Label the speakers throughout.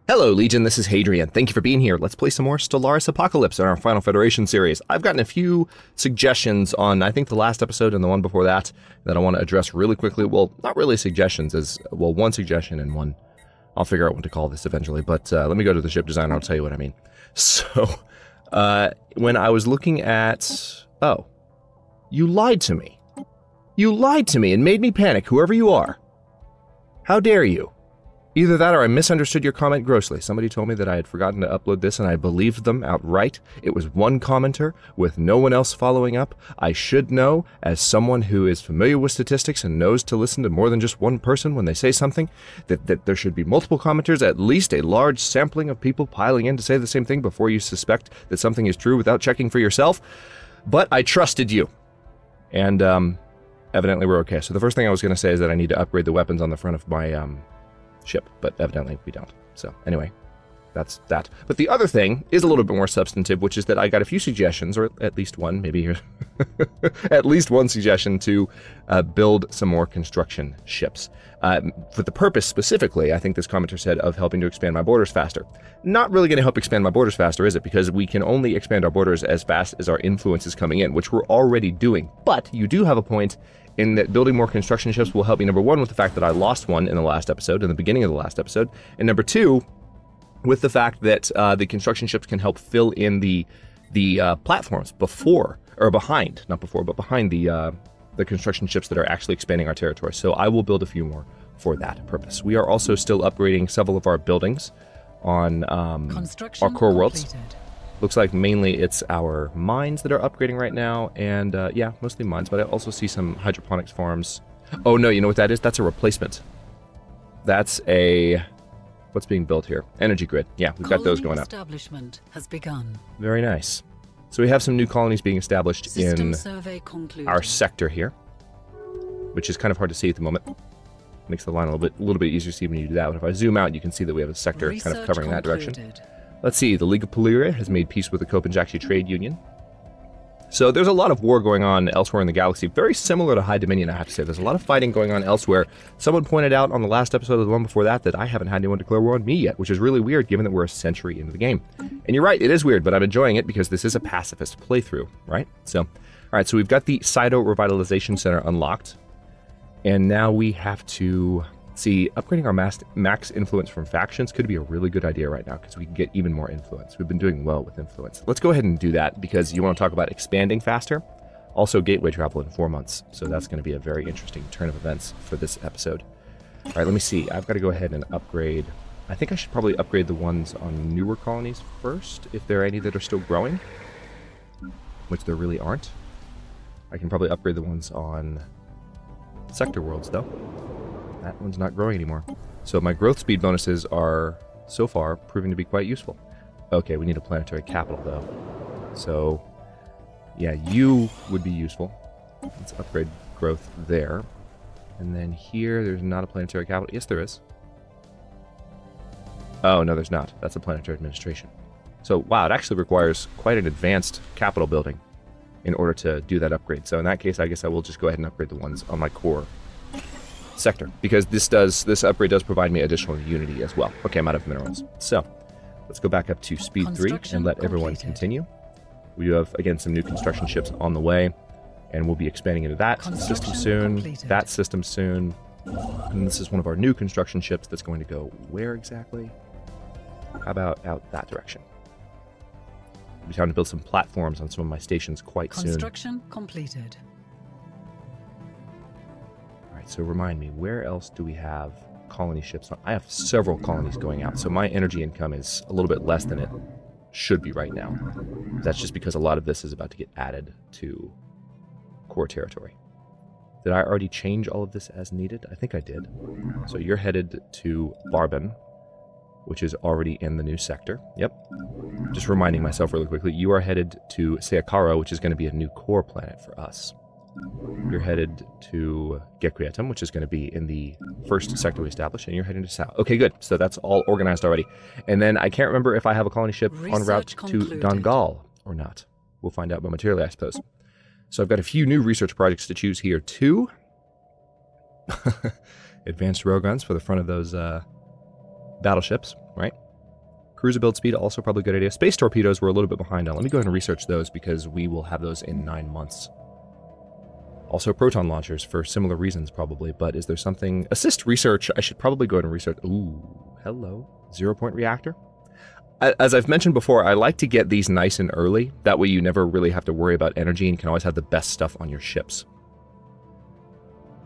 Speaker 1: Hello, Legion, this is Hadrian. Thank you for being here. Let's play some more Stellaris Apocalypse in our Final Federation series. I've gotten a few suggestions on, I think, the last episode and the one before that I want to address really quickly. Well, not really suggestions, well, one suggestion and one. I'll figure out what to call this eventually, but let me go to the ship design and I'll tell you what I mean. So, when I was looking at... Oh, you lied to me. You lied to me and made me panic, whoever you are. How dare you? Either that or I misunderstood your comment grossly. Somebody told me that I had forgotten to upload this and I believed them outright. It was one commenter with no one else following up. I should know, as someone who is familiar with statistics and knows to listen to more than just one person when they say something, that there should be multiple commenters, at least a large sampling of people piling in to say the same thing before you suspect that something is true without checking for yourself. But I trusted you. And evidently we're okay. So the first thing I was going to say is that I need to upgrade the weapons on the front of my... ship, but evidently we don't. So anyway, that's that. But the other thing is a little bit more substantive, which is that I got a few suggestions, or at least one, maybe at least one suggestion to build some more construction ships. For the purpose specifically, I think this commenter said, of helping to expand my borders faster. Not really going to help expand my borders faster, is it? Because we can only expand our borders as fast as our influence is coming in, which we're already doing. But you do have a point in that building more construction ships will help me, number one, with the fact that I lost one in the last episode, in the beginning of the last episode, and number two, with the fact that the construction ships can help fill in the platforms before, or behind, not before, but behind the construction ships that are actually expanding our territory. So I will build a few more for that purpose. We are also still upgrading several of our buildings on our core worlds. Looks like mainly it's our mines that are upgrading right now, and yeah, mostly mines, but I also see some hydroponics farms. Oh no, you know what that is? That's a replacement. That's a... What's being built here? Energy grid. Yeah, we've got those going up.
Speaker 2: Establishment has begun.
Speaker 1: Very nice. So we have some new colonies being established in our sector here, which is kind of hard to see at the moment. Makes the line a little bit easier to see when you do that. But if I zoom out, you can see that we have a sector kind of covering that direction. Let's see, the League of Polluria has made peace with the Copenhagen Trade Union. So there's a lot of war going on elsewhere in the galaxy, very similar to High Dominion, I have to say. There's a lot of fighting going on elsewhere. Someone pointed out on the last episode of the one before that I haven't had anyone declare war on me yet, which is really weird given that we're a century into the game. And you're right, it is weird, but I'm enjoying it because this is a pacifist playthrough, right? So, all right, so we've got the Cyto Revitalization Center unlocked. And now we have to... See, upgrading our max influence from factions could be a really good idea right now because we can get even more influence. We've been doing well with influence. Let's go ahead and do that because you want to talk about expanding faster. Also, gateway travel in 4 months. So that's going to be a very interesting turn of events for this episode. All right, let me see. I've got to go ahead and upgrade. I think I should probably upgrade the ones on newer colonies first, if there are any that are still growing, which there really aren't. I can probably upgrade the ones on sector worlds, though. That one's not growing anymore. So my growth speed bonuses are, so far, proving to be quite useful. Okay, we need a planetary capital, though. So, yeah, you would be useful. Let's upgrade growth there. And then here, there's not a planetary capital. Yes, there is. Oh, no, there's not. That's a planetary administration. So, wow, it actually requires quite an advanced capital building in order to do that upgrade. So in that case, I guess I will just go ahead and upgrade the ones on my core sector, because this upgrade does provide me additional unity as well. Okay, I'm out of minerals. So, let's go back up to speed 3 and let everyone continue. We have, again, some new construction ships on the way, and we'll be expanding into that system soon, that system soon, and this is one of our new construction ships that's going to go where exactly? How about out that direction? We'll be trying to build some platforms on some of my stations quite soon.
Speaker 2: Construction completed.
Speaker 1: So remind me, where else do we have colony ships on? I have several colonies going out, so my energy income is a little bit less than it should be right now. That's just because a lot of this is about to get added to core territory. Did I already change all of this as needed? I think I did. So you're headed to Barben, which is already in the new sector. Yep. Just reminding myself really quickly, you are headed to Seakaro, which is going to be a new core planet for us. You're headed to Gequietum, which is going to be in the first sector we established, and you're heading to south. Okay, good. So that's all organized already. And then I can't remember if I have a colony ship en route to Dongal or not. We'll find out momentarily, I suppose. So I've got a few new research projects to choose here, too. Advanced railguns for the front of those battleships, right? Cruiser build speed, also probably a good idea. Space torpedoes we're a little bit behind on. Let me go ahead and research those because we will have those in 9 months. Also proton launchers for similar reasons probably, but is there something... Assist research, I should probably go ahead and research... Ooh, hello. 0-point reactor. As I've mentioned before, I like to get these nice and early. That way you never really have to worry about energy and can always have the best stuff on your ships.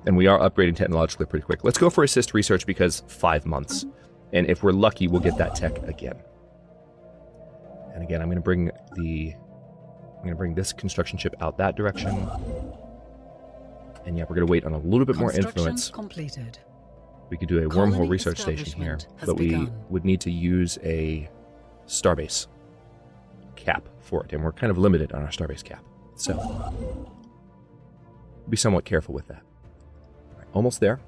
Speaker 1: And we are upgrading technologically pretty quick. Let's go for assist research because 5 months. And if we're lucky, we'll get that tech again. And again, I'm going to bring this construction ship out that direction. And yeah, we're going to wait on a little bit more influence.
Speaker 2: Completed.
Speaker 1: We could do a wormhole research station here, but we would need to use a starbase cap for it, and we're kind of limited on our starbase cap. So, be somewhat careful with that. All right, almost there.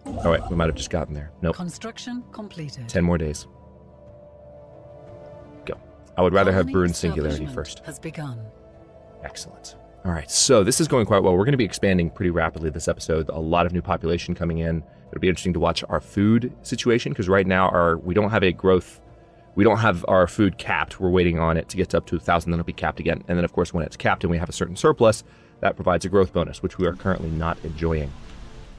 Speaker 1: Oh wait, we might have just gotten there. Nope.
Speaker 2: Construction completed.
Speaker 1: 10 more days. Go. I would rather have Bruin Singularity first.
Speaker 2: Has begun.
Speaker 1: Excellent. All right, so this is going quite well. We're going to be expanding pretty rapidly this episode. A lot of new population coming in. It'll be interesting to watch our food situation because right now we don't have a growth. We don't have our food capped. We're waiting on it to get up to 1,000, then it'll be capped again. And then, of course, when it's capped and we have a certain surplus, that provides a growth bonus, which we are currently not enjoying.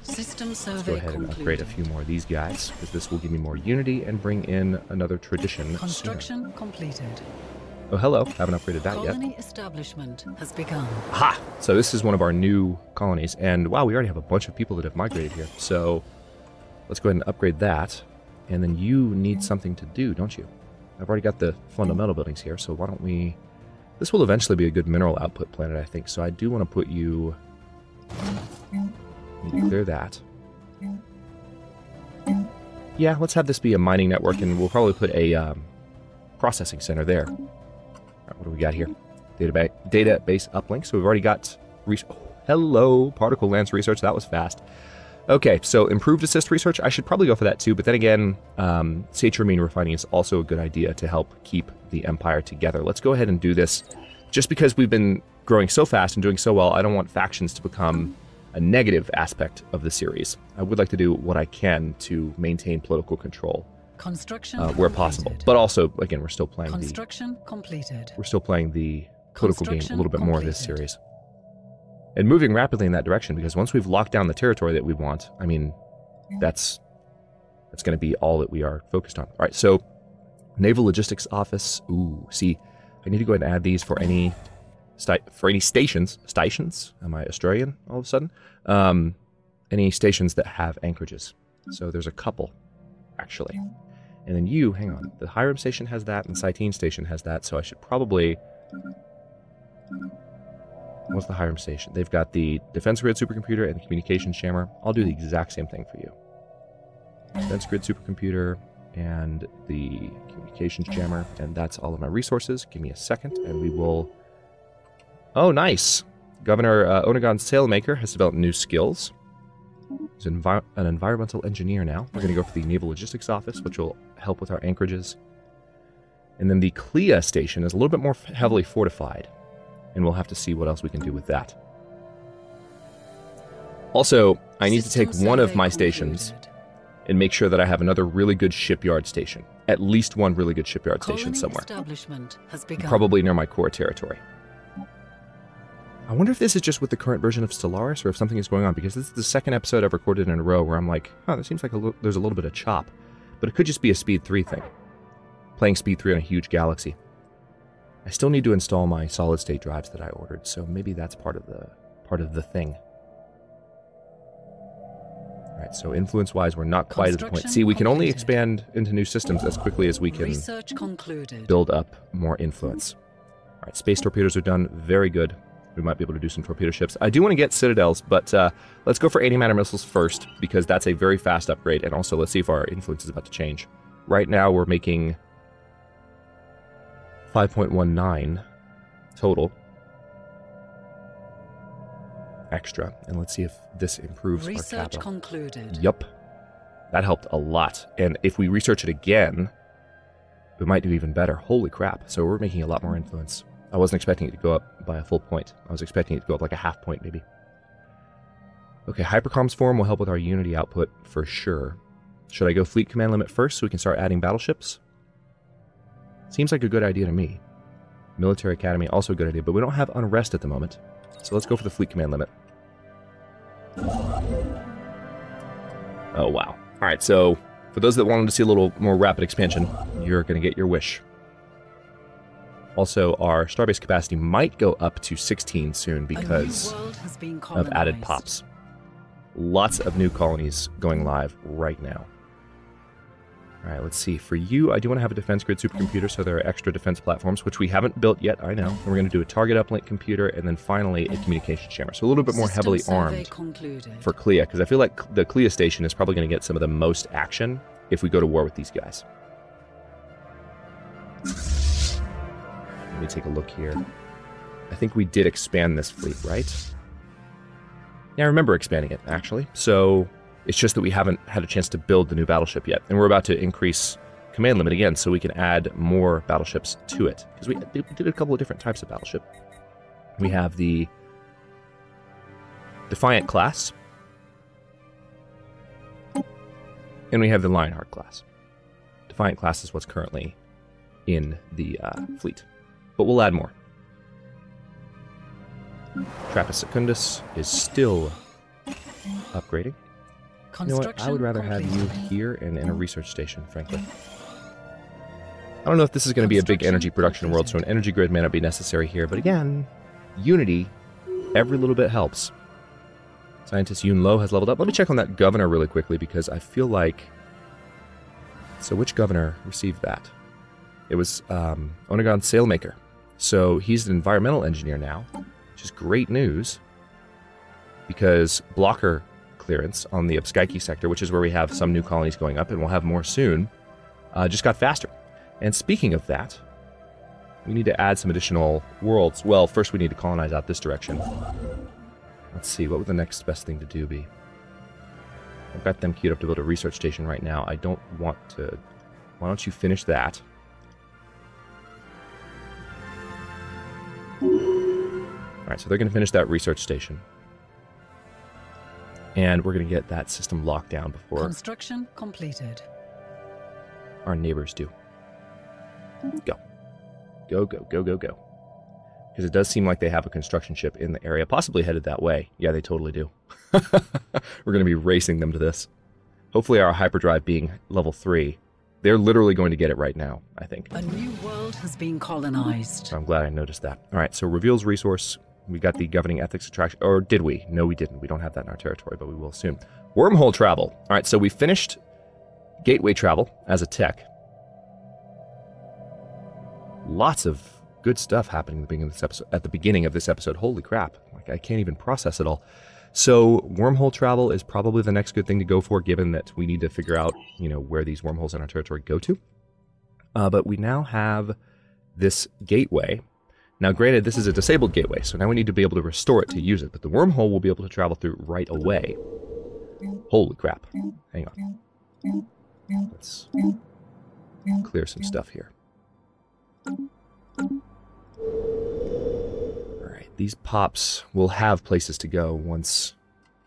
Speaker 2: System survey
Speaker 1: Let's go ahead and upgrade a few more of these guys because this will give me more unity and bring in another tradition.
Speaker 2: Construction
Speaker 1: sooner.
Speaker 2: Completed.
Speaker 1: Oh, hello. Haven't upgraded that yet.
Speaker 2: Colony establishment has begun.
Speaker 1: Aha! So this is one of our new colonies. And wow, we already have a bunch of people that have migrated here. So let's go ahead and upgrade that. And then you need something to do, don't you? I've already got the fundamental buildings here, so why don't we... This will eventually be a good mineral output planet, I think. So I do want to put you... Need to clear that. Yeah, let's have this be a mining network, and we'll probably put a processing center there. All right, what do we got here? Database uplink. So we've already got... hello, particle lance research. That was fast. Okay, so improved assist research. I should probably go for that too, but then again, saturamin refining is also a good idea to help keep the Empire together. Let's go ahead and do this. Just because we've been growing so fast and doing so well, I don't want factions to become a negative aspect of the series. I would like to do what I can to maintain political control where possible. But also, again, we're still playing We're still playing the political game a little bit more this series. And moving rapidly in that direction, because once we've locked down the territory that we want, I mean, that's going to be all that we are focused on. All right, so Naval Logistics Office. Ooh, see, I need to go ahead and add these for any stations. Stations? Am I Australian all of a sudden? Any stations that have anchorages. So there's a couple, actually. And then you, hang on, the Hiram station has that, and the Cytine station has that, so I should probably... What's the Hiram station? They've got the Defense Grid supercomputer and the Communications jammer. I'll do the exact same thing for you. Defense Grid supercomputer and the Communications jammer, and that's all of my resources. Give me a second, and we will... Oh, nice! Governor Onagon Sailmaker has developed new skills. He's an environmental engineer now. We're going to go for the Naval Logistics Office, which will help with our anchorages. And then the Clea station is a little bit more heavily fortified. And we'll have to see what else we can do with that. Also, I need to take one of my stations and make sure that I have another really good shipyard station. At least one really good shipyard station somewhere. Probably near my core territory. I wonder if this is just with the current version of Stellaris or if something is going on, because this is the second episode I've recorded in a row where I'm like, oh, there seems like there's a little bit of chop. But it could just be a Speed 3 thing. Playing Speed 3 on a huge galaxy. I still need to install my solid-state drives that I ordered, so maybe that's part of the thing. All right, so influence-wise, we're not quite at the point. See, we can only expand into new systems as quickly as we can build up more influence. All right, space torpedoes are done. Very good. We might be able to do some torpedo ships. I do want to get citadels, but let's go for anti-matter missiles first, because that's a very fast upgrade, and also let's see if our influence is about to change. Right now, we're making 5.19 total extra, and let's see if this improves our capital.
Speaker 2: Concluded.
Speaker 1: Yup, that helped a lot. And if we research it again, we might do even better. Holy crap! So we're making a lot more influence. I wasn't expecting it to go up by a full point. I was expecting it to go up like a half point, maybe. Okay, hypercomms form will help with our unity output for sure. Should I go fleet command limit first so we can start adding battleships? Seems like a good idea to me. Military Academy, also a good idea, but we don't have unrest at the moment. So let's go for the fleet command limit. Oh, wow. All right, so for those that wanted to see a little more rapid expansion, you're going to get your wish. Also, our starbase capacity might go up to 16 soon because of added pops. Lots of new colonies going live right now. All right, let's see. For you, I do want to have a defense grid supercomputer, so there are extra defense platforms, which we haven't built yet, I know. And we're going to do a target uplink computer, and then finally a communication jammer. So a little bit more heavily armed for Clea, because I feel like the Clea station is probably going to get some of the most action if we go to war with these guys. Let me take a look here. I think we did expand this fleet, right? Yeah, I remember expanding it, actually. So it's just that we haven't had a chance to build the new battleship yet. And we're about to increase command limit again so we can add more battleships to it. Because we did a couple of different types of battleship. We have the Defiant class. And we have the Lionheart class. Defiant class is what's currently in the fleet. But we'll add more. Trappist Secundus is still upgrading. You know what? I would rather have you here and in a research station, frankly. I don't know if this is going to be a big energy production world, so an energy grid may not be necessary here. But again, unity, every little bit helps. Scientist Yun Lo has leveled up. Let me check on that governor really quickly, because I feel like... So which governor received that? It was Onagon Sailmaker. So he's an environmental engineer now, which is great news, because blocker clearance on the Abskyki sector, which is where we have some new colonies going up, and we'll have more soon, just got faster. And speaking of that, we need to add some additional worlds. Well, first we need to colonize out this direction. Let's see, what would the next best thing to do be? I've got them queued up to build a research station right now. I don't want to... Why don't you finish that? Alright, so they're going to finish that research station. And we're going to get that system locked down before...
Speaker 2: Construction completed.
Speaker 1: Our neighbors do. Go. Go, go, go, go, go. Because it does seem like they have a construction ship in the area, possibly headed that way. Yeah, they totally do. We're going to be racing them to this. Hopefully our hyperdrive being level 3, they're literally going to get it right now, I think.
Speaker 2: A new world has been colonized.
Speaker 1: So I'm glad I noticed that. All right, so reveals resource. We got the governing ethics attraction. Or did we? No, we didn't. We don't have that in our territory, but we will soon. Wormhole travel. All right, so we finished gateway travel as a tech. Lots of good stuff happening at the beginning of this episode. Holy crap. Like, I can't even process it all. So wormhole travel is probably the next good thing to go for, given that we need to figure out, you know, where these wormholes in our territory go to. But we now have this gateway. Now, granted, this is a disabled gateway, so now we need to be able to restore it to use it. But the wormhole will be able to travel through right away. Holy crap. Hang on. Let's clear some stuff here. Alright, these pops will have places to go once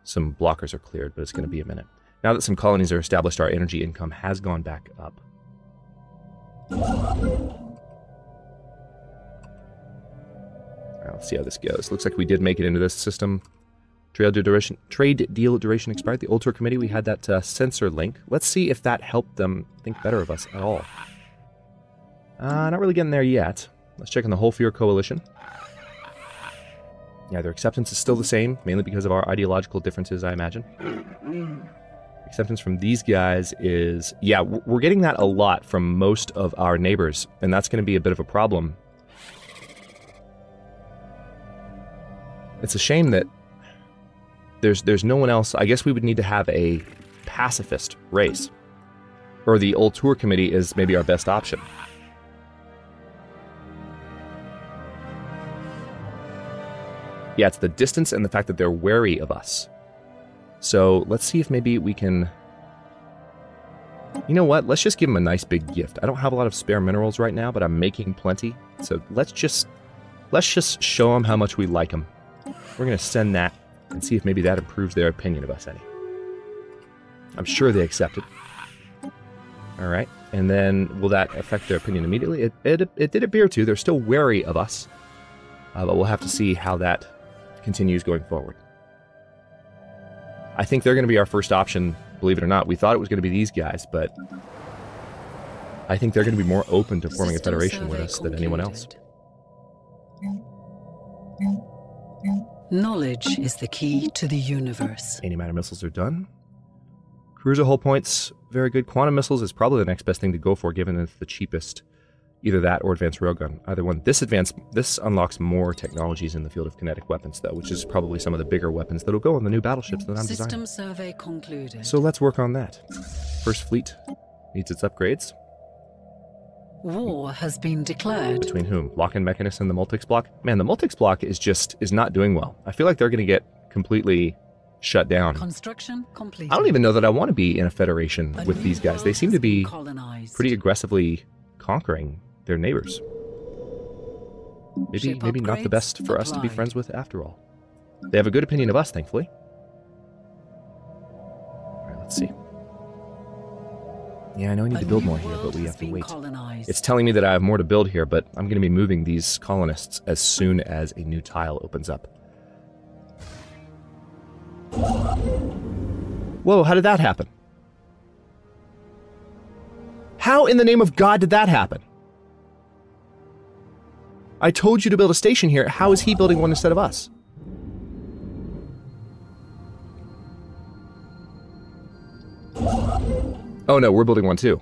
Speaker 1: some blockers are cleared, but it's going to be a minute. Now that some colonies are established, our energy income has gone back up. Let's see how this goes. Looks like we did make it into this system. Trade deal duration expired. The Old Tour Committee, we had that sensor link. Let's see if that helped them think better of us at all. Not really getting there yet. Let's check on the Whole Fear Coalition. Yeah, their acceptance is still the same, mainly because of our ideological differences, I imagine. Acceptance from these guys is... Yeah, we're getting that a lot from most of our neighbors, and that's going to be a bit of a problem. It's a shame that there's no one else. I guess we would need to have a pacifist race. Or the Old Tour Committee is maybe our best option. Yeah, it's the distance and the fact that they're wary of us. So let's see if maybe we can... You know what? Let's just give them a nice big gift. I don't have a lot of spare minerals right now, but I'm making plenty. So let's just show them how much we like them. We're going to send that and see if maybe that improves their opinion of us any. I'm sure they accept it. All right. And then will that affect their opinion immediately? It did appear to. They're still wary of us. But we'll have to see how that continues going forward. I think they're going to be our first option, believe it or not. We thought it was going to be these guys, but I think they're going to be more open to forming a federation with us than anyone else.
Speaker 2: Knowledge is the key to the universe.
Speaker 1: Antimatter missiles are done. Cruiser hull points, very good. Quantum missiles is probably the next best thing to go for, given it's the cheapest. Either that or advanced railgun. Either one. This unlocks more technologies in the field of kinetic weapons, though, which is probably some of the bigger weapons that'll go on the new battleships that I'm designing.
Speaker 2: System survey concluded.
Speaker 1: So let's work on that. First fleet needs its upgrades.
Speaker 2: War has been declared.
Speaker 1: Between whom? Lock-in Mechanist and the Multix block? Man, the Multix block is not doing well. I feel like they're going to get completely shut down.
Speaker 2: Construction completed.
Speaker 1: I don't even know that I want to be in a federation with these guys. They seem to be pretty aggressively conquering their neighbors. Maybe not the best for us to be friends with after all. They have a good opinion of us, thankfully. All right, let's see. Yeah, I know I need to build more here, but we have to wait. It's telling me that I have more to build here, but I'm going to be moving these colonists as soon as a new tile opens up. Whoa, how did that happen? How in the name of God did that happen? I told you to build a station here. How is he building one instead of us? Oh no, we're building one too.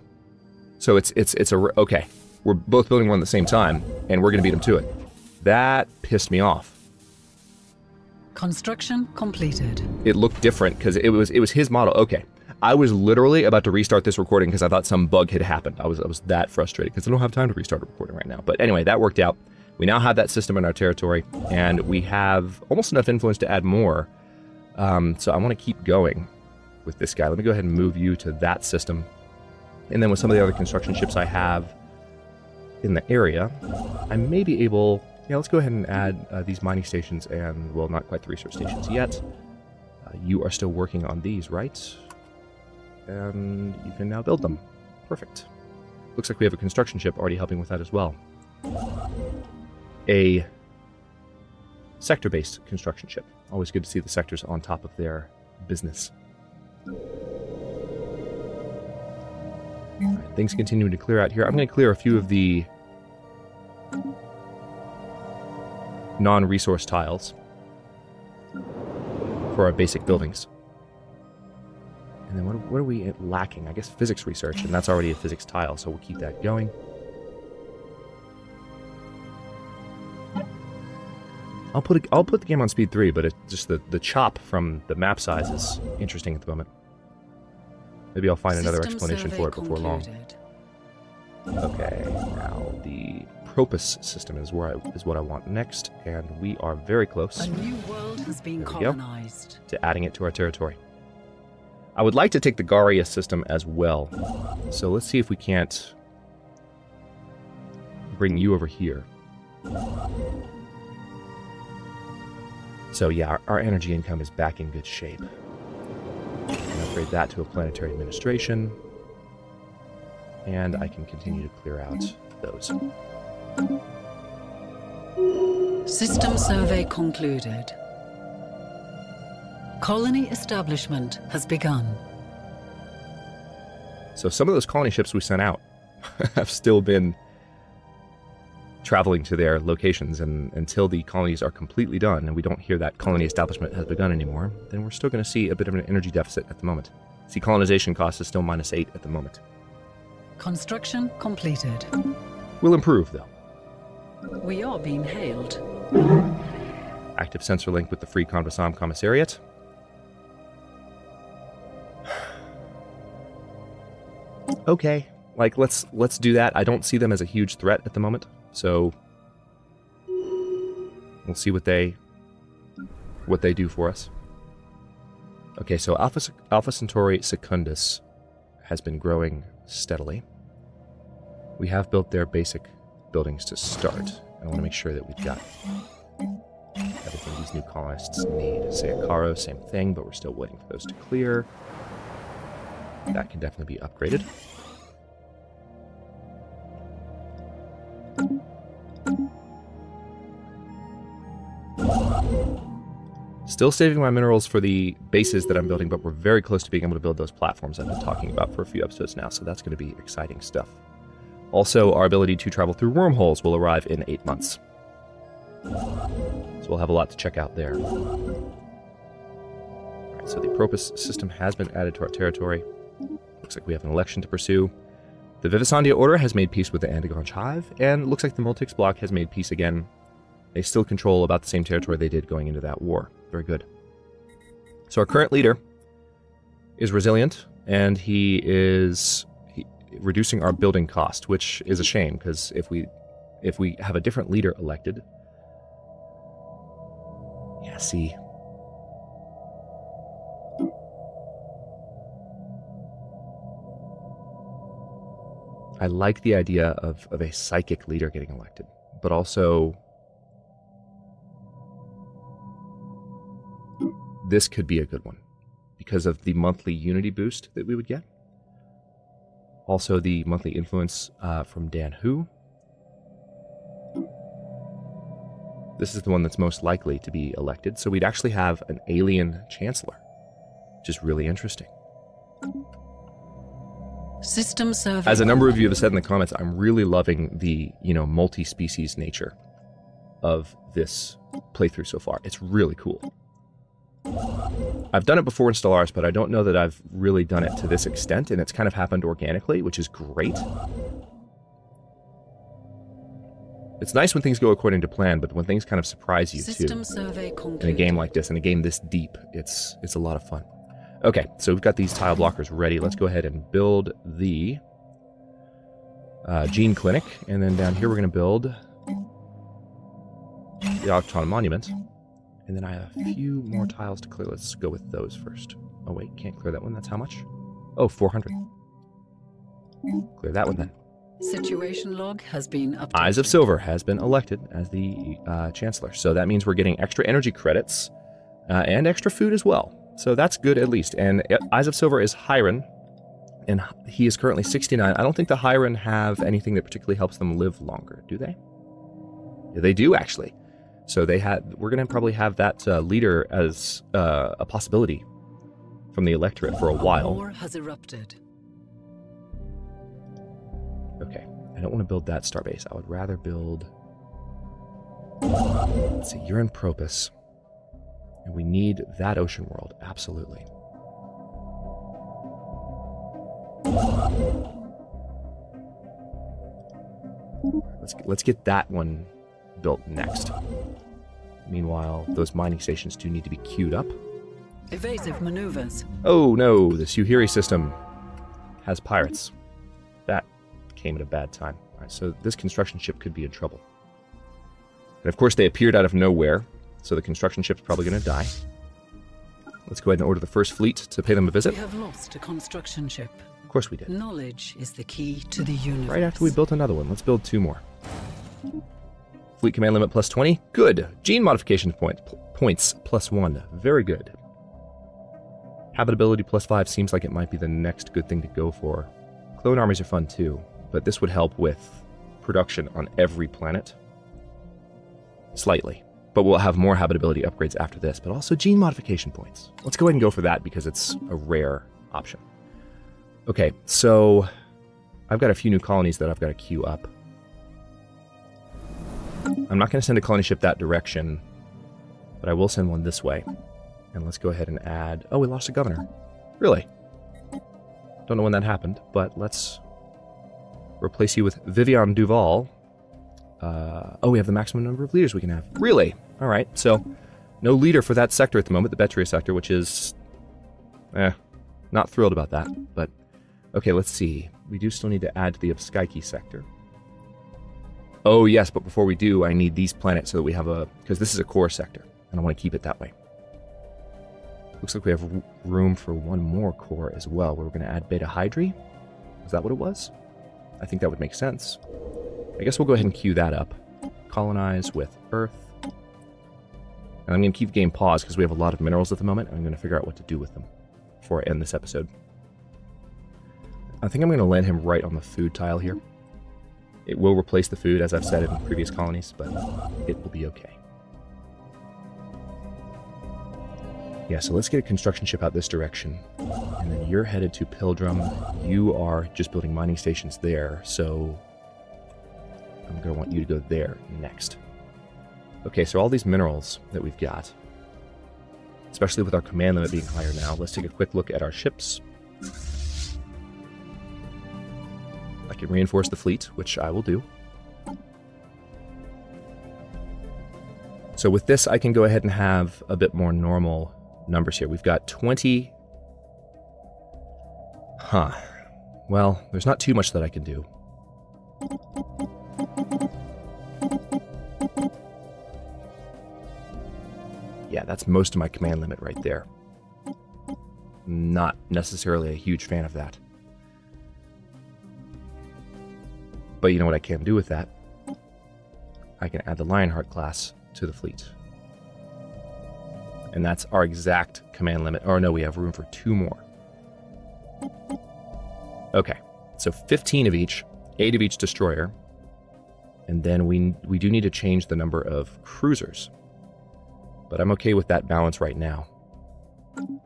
Speaker 1: So okay. We're both building one at the same time, and we're going to beat him to it. That pissed me off.
Speaker 2: Construction completed.
Speaker 1: It looked different because it was his model. Okay. I was literally about to restart this recording because I thought some bug had happened. I was that frustrated because I don't have time to restart a recording right now. But anyway, that worked out. We now have that system in our territory, and we have almost enough influence to add more. So I want to keep going with this guy. Let me go ahead and move you to that system. And then with some of the other construction ships I have in the area, I may be able... Yeah, let's go ahead and add these mining stations and, well, not quite the research stations yet. You are still working on these, right? And you can now build them. Perfect. Looks like we have a construction ship already helping with that as well. A sector-based construction ship. Always good to see the sectors on top of their business. Right, things continue to clear out here. I'm going to clear a few of the non-resource tiles for our basic buildings. And then what are we lacking? I guess physics research, and that's already a physics tile, so we'll keep that going. I'll put the game on speed 3, but it's just the chop from the map size is interesting at the moment. Maybe I'll find another explanation for it before long. Okay, now the Propus system is what I want next, and we are very close.
Speaker 2: A new world has been colonized.
Speaker 1: To adding it to our territory. I would like to take the Garia system as well, so let's see if we can't bring you over here. So yeah, our energy income is back in good shape. Upgrade that to a planetary administration, and I can continue to clear out those.
Speaker 2: System survey concluded. Colony establishment has begun.
Speaker 1: So some of those colony ships we sent out have still been traveling to their locations, and until the colonies are completely done and we don't hear that colony establishment has begun anymore, then we're still going to see a bit of an energy deficit at the moment. See, colonization cost is still -8 at the moment.
Speaker 2: Construction completed.
Speaker 1: We'll improve, though.
Speaker 2: We are being hailed.
Speaker 1: Active sensor link with the Free Conversam Commissariat. Okay, like let's do that. I don't see them as a huge threat at the moment, so we'll see what they do for us. Okay, so Alpha Centauri Secundus has been growing steadily. We have built their basic buildings to start. I want to make sure that we've got everything these new colonists need. Sayakaro, same thing, but we're still waiting for those to clear. That can definitely be upgraded. Still saving my minerals for the bases that I'm building, but we're very close to being able to build those platforms I've been talking about for a few episodes now, so that's going to be exciting stuff. Also, our ability to travel through wormholes will arrive in 8 months. So we'll have a lot to check out there. Alright, so the Propus system has been added to our territory. Looks like we have an election to pursue. The Vivisandia Order has made peace with the Andagon Hive, and it looks like the Multix bloc has made peace again. They still control about the same territory they did going into that war. Very good. So our current leader is resilient, and he is reducing our building cost, which is a shame, because if we have a different leader elected... Yeah, see... I like the idea of a psychic leader getting elected, but also this could be a good one because of the monthly unity boost that we would get. Also the monthly influence from Dan Hu. This is the one that's most likely to be elected, so we'd actually have an alien chancellor, which is really interesting.
Speaker 2: System survey.
Speaker 1: As a number of you have said in the comments, I'm really loving the, multi-species nature of this playthrough so far. It's really cool. I've done it before in Stellaris, but I don't know that I've really done it to this extent, and it's kind of happened organically, which is great. It's nice when things go according to plan, but when things kind of surprise you,
Speaker 2: System
Speaker 1: too.
Speaker 2: survey
Speaker 1: In a game like this, in a game this deep, it's a lot of fun. Okay, so we've got these tile blockers ready. Let's go ahead and build the gene clinic, and then down here we're going to build the Octon Monument. And then I have a few more tiles to clear. Let's go with those first. Oh wait, can't clear that one. That's how much? Oh, 400. Clear that one then.
Speaker 2: Situation log has been updated.
Speaker 1: Eyes of Silver has been elected as the Chancellor. So that means we're getting extra energy credits and extra food as well. So that's good at least. And Eyes of Silver is Hadrian, and he is currently 69. I don't think the Hadrian have anything that particularly helps them live longer, do they? Yeah, they do, actually. So we're going to probably have that leader as a possibility from the electorate for a while.
Speaker 2: War has erupted.
Speaker 1: Okay, I don't want to build that starbase. I would rather build... Let's see, you're in Propus. And we need that ocean world, absolutely. Let's get that one built next. Meanwhile, those mining stations do need to be queued up.
Speaker 2: Evasive maneuvers.
Speaker 1: Oh no, the Suhiri system has pirates. That came at a bad time. All right, so this construction ship could be in trouble. And of course they appeared out of nowhere. So the construction ship's probably going to die. Let's go ahead and order the first fleet to pay them a visit.
Speaker 2: We have lost a construction ship.
Speaker 1: Of course we did.
Speaker 2: Knowledge is the key to the universe.
Speaker 1: Right after we built another one. Let's build 2 more. Fleet command limit plus 20. Good. Gene modification points plus 1. Very good. Habitability plus 5 seems like it might be the next good thing to go for. Clone armies are fun too, but this would help with production on every planet. Slightly. But we'll have more habitability upgrades after this, but also gene modification points. Let's go ahead and go for that because it's a rare option. Okay, so I've got a few new colonies that I've got to queue up. I'm not going to send a colony ship that direction, but I will send one this way. And let's go ahead and add... Oh, we lost a governor. Really? Don't know when that happened, but let's replace you with Vivian Duval. Oh, we have the maximum number of leaders we can have. Really? All right, so no leader for that sector at the moment, the Betria sector, which is... not thrilled about that, but... Okay, let's see. We do still need to add to the Abskaiki sector. Oh, yes, but before we do, I need these planets so that we have a... Because this is a core sector, and I want to keep it that way. Looks like we have room for one more core as well, where we're going to add Beta Hydri. Is that what it was? I think that would make sense. I guess we'll go ahead and queue that up. Colonize with Earth. And I'm going to keep the game paused because we have a lot of minerals at the moment, and I'm going to figure out what to do with them before I end this episode. I think I'm going to land him right on the food tile here. It will replace the food, as I've said in previous colonies, but it will be okay. Yeah, so let's get a construction ship out this direction. And then you're headed to Pilgrim. You are just building mining stations there, so I'm going to want you to go there next. Okay, so all these minerals that we've got, especially with our command limit being higher now, let's take a quick look at our ships. I can reinforce the fleet, which I will do. So with this, I can go ahead and have a bit more normal numbers here. We've got 20. Well, there's not too much that I can do. Yeah, that's most of my command limit right there. Not necessarily a huge fan of that. But you know what I can do with that? I can add the Lionheart class to the fleet. And that's our exact command limit. Or no, we have room for 2 more. Okay, so 15 of each, 8 of each destroyer. And then we do need to change the number of cruisers. But I'm okay with that balance right now. Alright,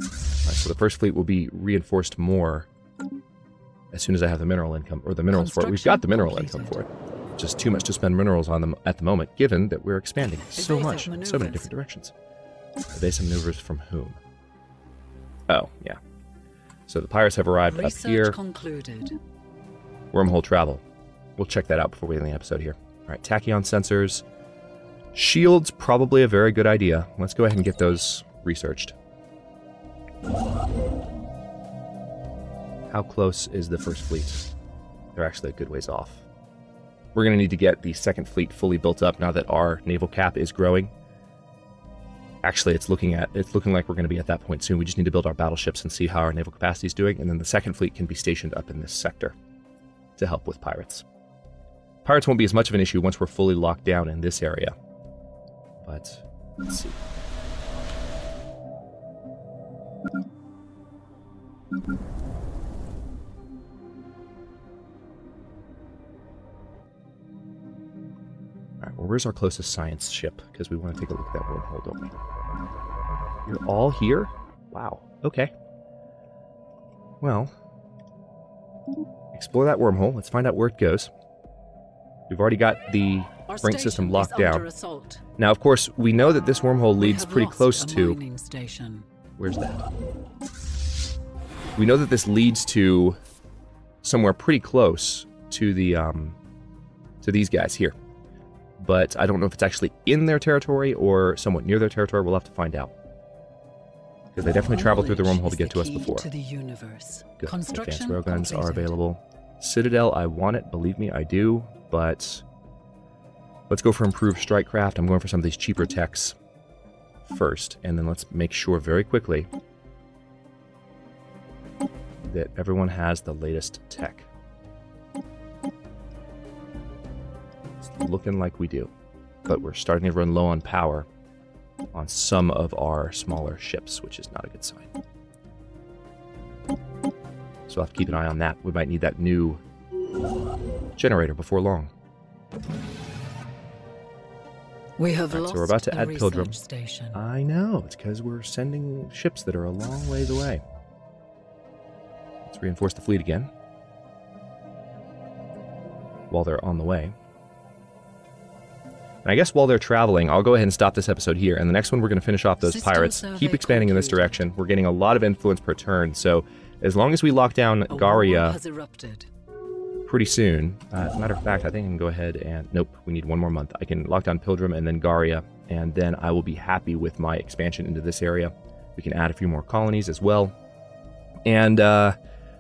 Speaker 1: so the first fleet will be reinforced more as soon as I have the mineral income, or the minerals for it. We've got the mineral income for it. Just too much to spend minerals on them at the moment, given that we're expanding so much, so many different directions. Evasive maneuvers from whom? Oh, yeah. So the pirates have arrived up here.
Speaker 2: Concluded.
Speaker 1: Wormhole travel. We'll check that out before we end the episode here. Alright, tachyon sensors. Shields, probably a very good idea. Let's go ahead and get those researched. How close is the first fleet? They're actually a good ways off. We're going to need to get the second fleet fully built up now that our naval cap is growing. Actually, it's looking like we're going to be at that point soon. We just need to build our battleships and see how our naval capacity is doing, and then the second fleet can be stationed up in this sector to help with pirates. Pirates won't be as much of an issue once we're fully locked down in this area. But let's see. Alright, well, where's our closest science ship? Because we want to take a look at that wormhole, don't we? You're all here? Wow, okay. Well, explore that wormhole. Let's find out where it goes. We've already got the brink system locked down. Now, of course, we know that this wormhole leads pretty close to... Where's that? We know that this leads to somewhere pretty close to the to these guys here. But I don't know if it's actually in their territory or somewhat near their territory. We'll have to find out. Because they definitely traveled through the wormhole to get to us before.
Speaker 2: To the universe.
Speaker 1: Good. Advanced railguns are available. Citadel, I want it. Believe me, I do. But let's go for improved strike craft. I'm going for some of these cheaper techs first. And then let's make sure very quickly that everyone has the latest tech. It's looking like we do. But we're starting to run low on power on some of our smaller ships, which is not a good sign. So I'll have to keep an eye on that. We might need that new generator before long.
Speaker 2: We have lost
Speaker 1: so we're about to add Pilgrim.
Speaker 2: Station.
Speaker 1: I know, it's because we're sending ships that are a long ways away. Let's reinforce the fleet again while they're on the way. And I guess while they're traveling, I'll go ahead and stop this episode here, and the next one we're going to finish off those pirates. Keep expanding in this direction. We're getting a lot of influence per turn, so as long as we lock down Garia pretty soon, matter of fact, I think I can go ahead and... Nope, we need one more month. I can lock down Pilgrim and then Garia, and then I will be happy with my expansion into this area. We can add a few more colonies as well. And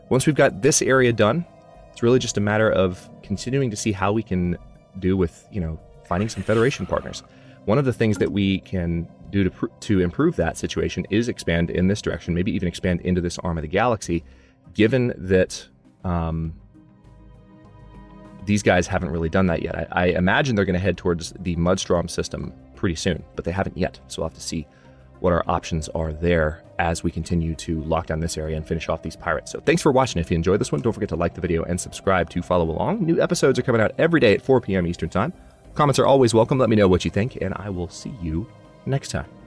Speaker 1: once we've got this area done, it's really just a matter of continuing to see how we can do with, you know, finding some Federation partners. One of the things that we can do to improve that situation is expand in this direction, maybe even expand into this arm of the galaxy, given that these guys haven't really done that yet. I imagine they're going to head towards the Mudstrom system pretty soon, but they haven't yet, so we'll have to see what our options are there as we continue to lock down this area and finish off these pirates. So thanks for watching. If you enjoyed this one, don't forget to like the video and subscribe to follow along. New episodes are coming out every day at 4 p.m. Eastern Time. Comments are always welcome. Let me know what you think, and I will see you next time.